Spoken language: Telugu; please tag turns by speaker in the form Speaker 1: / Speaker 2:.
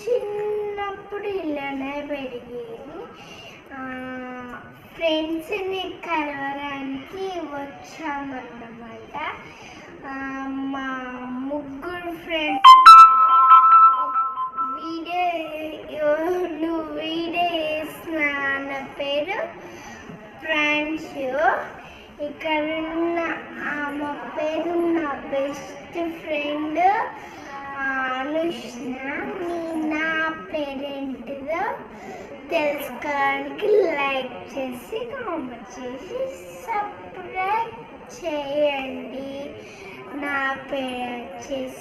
Speaker 1: చిన్నప్పుడు ఇలానే పెరిగేది. ఫ్రెండ్స్ని కలవడానికి వచ్చామన్నమాట. మా ముగ్గురు ఫ్రెండ్స్ వీడియో వేసిన అన్న పేరు ఫ్రాన్షు. ఇక్కడ ఉన్న ఆమె పేరు నా బెస్ట్ ఫ్రెండ్ అనుష్ణ. నా పేరేంటిదో తెలుసుకోవడానికి లైక్ చేసి కామెంట్ చేసి సబ్స్క్రైబ్ చేయండి. నా పేరు వచ్చేసి